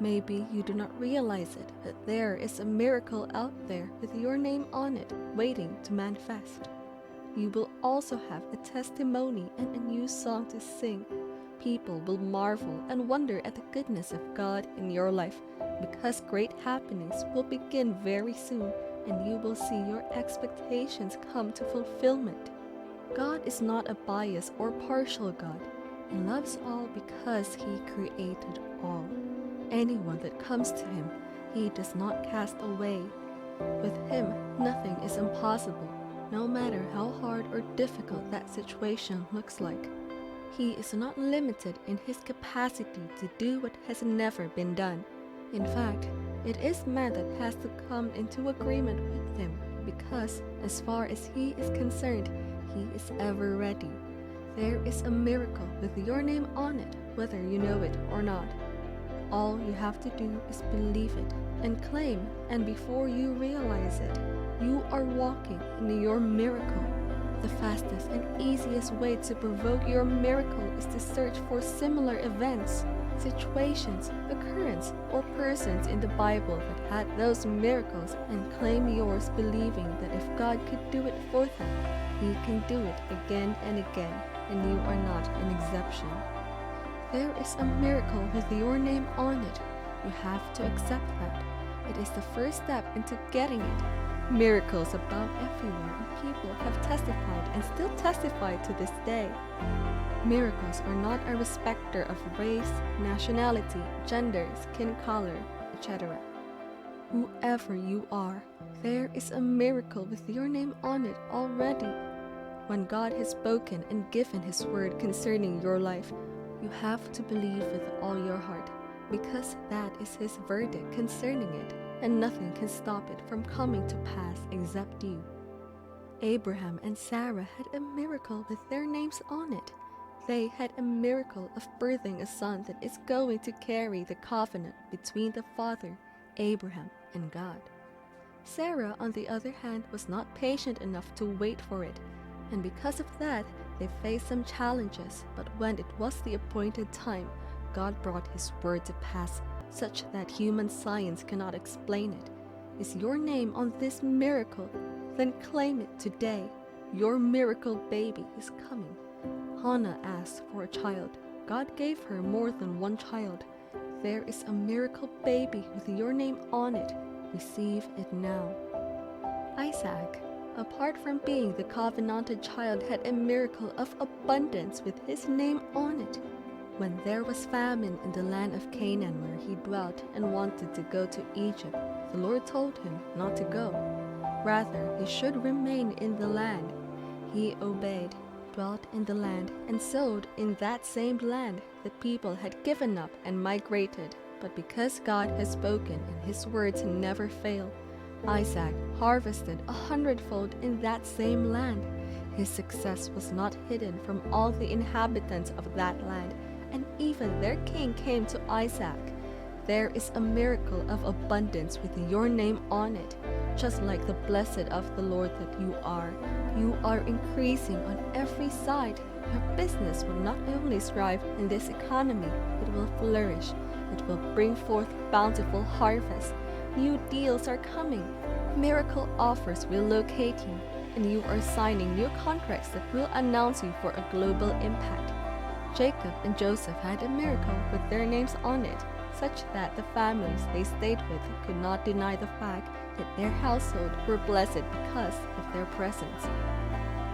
Maybe you do not realize it, but there is a miracle out there with your name on it, waiting to manifest. You will also have a testimony and a new song to sing. People will marvel and wonder at the goodness of God in your life, because great happenings will begin very soon, and you will see your expectations come to fulfillment. God is not a biased or partial God. He loves all because He created all. Anyone that comes to Him, He does not cast away. With Him, nothing is impossible, no matter how hard or difficult that situation looks like. He is not limited in His capacity to do what has never been done. In fact, it is man that has to come into agreement with Him, because as far as He is concerned, He is ever ready. There is a miracle with your name on it, whether you know it or not. All you have to do is believe it and claim, and before you realize it, you are walking in your miracle. The fastest and easiest way to provoke your miracle is to search for similar events, situations, occurrences, or persons in the Bible that had those miracles and claim yours, believing that if God could do it for them, He can do it again and again, and you are not an exception. There is a miracle with your name on it. You have to accept that. It is the first step into getting it. Miracles abound everywhere, and people have testified and still testify to this day. Miracles are not a respecter of race, nationality, gender, skin color, etc. Whoever you are, there is a miracle with your name on it already. When God has spoken and given His word concerning your life, you have to believe with all your heart, because that is His verdict concerning it, and nothing can stop it from coming to pass except you. Abraham and Sarah had a miracle with their names on it. They had a miracle of birthing a son that is going to carry the covenant between the father, Abraham, and God. Sarah, on the other hand, was not patient enough to wait for it, and because of that, they faced some challenges, but when it was the appointed time, God brought His word to pass, such that human science cannot explain it. Is your name on this miracle? Then claim it today. Your miracle baby is coming. Hannah asked for a child. God gave her more than one child. There is a miracle baby with your name on it. Receive it now. Isaac, apart from being the covenanted child, had a miracle of abundance with his name on it. When there was famine in the land of Canaan where he dwelt and wanted to go to Egypt, the Lord told him not to go. Rather, he should remain in the land. He obeyed, dwelt in the land, and sowed in that same land that people had given up and migrated. But because God has spoken and His words never fail, Isaac harvested 100-fold in that same land. His success was not hidden from all the inhabitants of that land, and even their king came to Isaac. There is a miracle of abundance with your name on it. Just like the blessed of the Lord that you are increasing on every side. Your business will not only thrive in this economy, it will flourish. It will bring forth bountiful harvest. New deals are coming. Miracle offers will locate you, and you are signing new contracts that will announce you for a global impact. Jacob and Joseph had a miracle with their names on it, such that the families they stayed with could not deny the fact that their household were blessed because of their presence.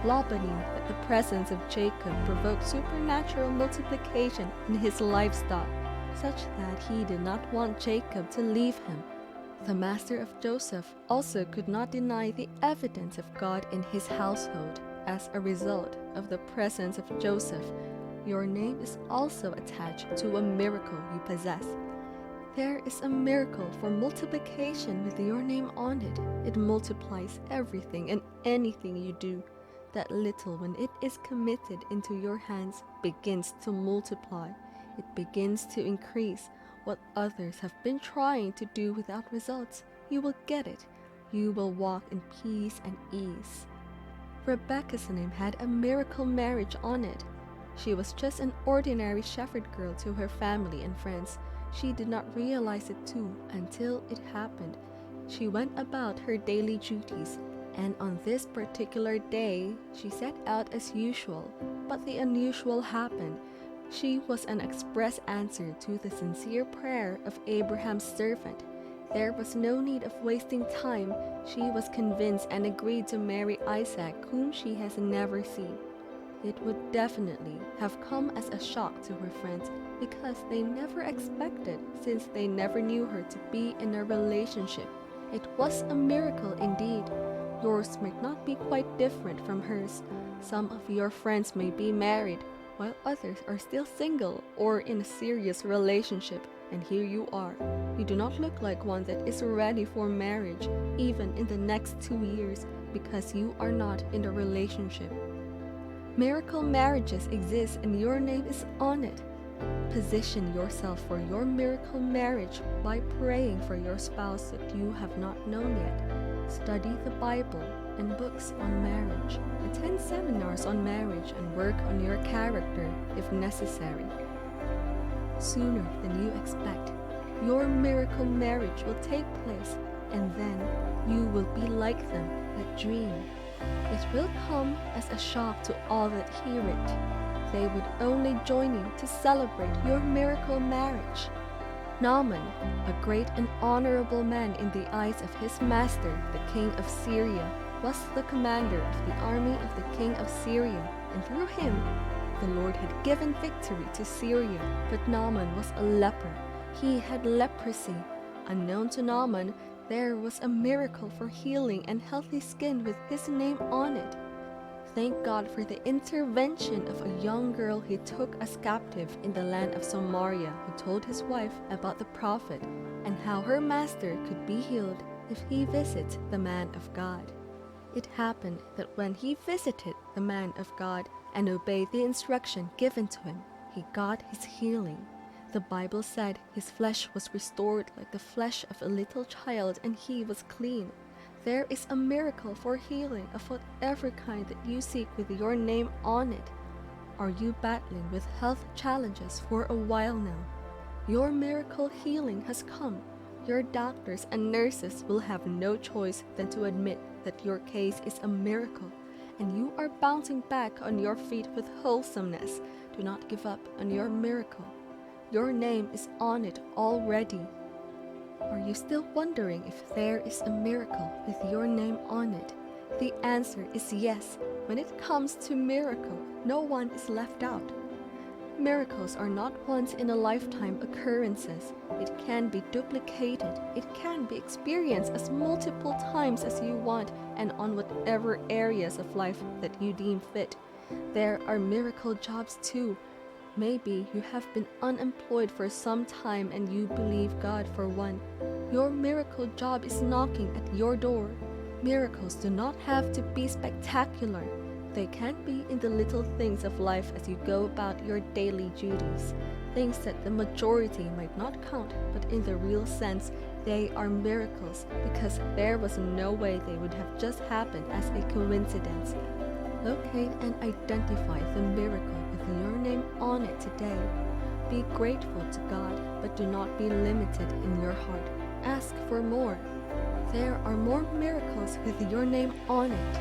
Laban knew that the presence of Jacob provoked supernatural multiplication in his livestock, such that he did not want Jacob to leave him. The master of Joseph also could not deny the evidence of God in his household. As a result of the presence of Joseph, your name is also attached to a miracle you possess. There is a miracle for multiplication with your name on it. It multiplies everything and anything you do. That little, when it is committed into your hands, begins to multiply. It begins to increase. What others have been trying to do without results, you will get it. You will walk in peace and ease. Rebecca's name had a miracle marriage on it. She was just an ordinary shepherd girl to her family and friends. She did not realize it too until it happened. She went about her daily duties, and on this particular day, she set out as usual. But the unusual happened. She was an express answer to the sincere prayer of Abraham's servant. There was no need of wasting time. She was convinced and agreed to marry Isaac, whom she has never seen. It would definitely have come as a shock to her friends because they never expected, since they never knew her to be in a relationship. It was a miracle indeed. Yours might not be quite different from hers. Some of your friends may be married, while others are still single or in a serious relationship, and here you are. You do not look like one that is ready for marriage, even in the next 2 years, because you are not in a relationship. Miracle marriages exist and your name is on it. Position yourself for your miracle marriage by praying for your spouse that you have not known yet. Study the Bible and books on marriage. Attend seminars on marriage and work on your character if necessary. Sooner than you expect, your miracle marriage will take place, and then you will be like them that dream. It will come as a shock to all that hear it. They would only join you to celebrate your miracle marriage. Naaman, a great and honorable man in the eyes of his master, the king of Syria, was the commander of the army of the king of Syria, and through him, the Lord had given victory to Syria. But Naaman was a leper. He had leprosy. Unknown to Naaman, there was a miracle for healing and healthy skin with his name on it. Thank God for the intervention of a young girl he took as captive in the land of Samaria, who told his wife about the prophet and how her master could be healed if he visits the man of God. It happened that when he visited the man of God and obeyed the instruction given to him, he got his healing. The Bible said his flesh was restored like the flesh of a little child, and he was clean. There is a miracle for healing of whatever kind that you seek with your name on it. Are you battling with health challenges for a while now? Your miracle healing has come. Your doctors and nurses will have no choice than to admit that your case is a miracle, and you are bouncing back on your feet with wholesomeness. Do not give up on your miracle. Your name is on it already. Are you still wondering if there is a miracle with your name on it? The answer is yes. When it comes to miracle, no one is left out. Miracles are not once-in-a-lifetime occurrences. It can be duplicated. It can be experienced as multiple times as you want and on whatever areas of life that you deem fit. There are miracle jobs too. Maybe you have been unemployed for some time and you believe God for one. Your miracle job is knocking at your door. Miracles do not have to be spectacular. They can be in the little things of life as you go about your daily duties. Things that the majority might not count, but in the real sense, they are miracles because there was no way they would have just happened as a coincidence. Locate and identify the miracle with your name on it today. Be grateful to God, but do not be limited in your heart. Ask for more. There are more miracles with your name on it.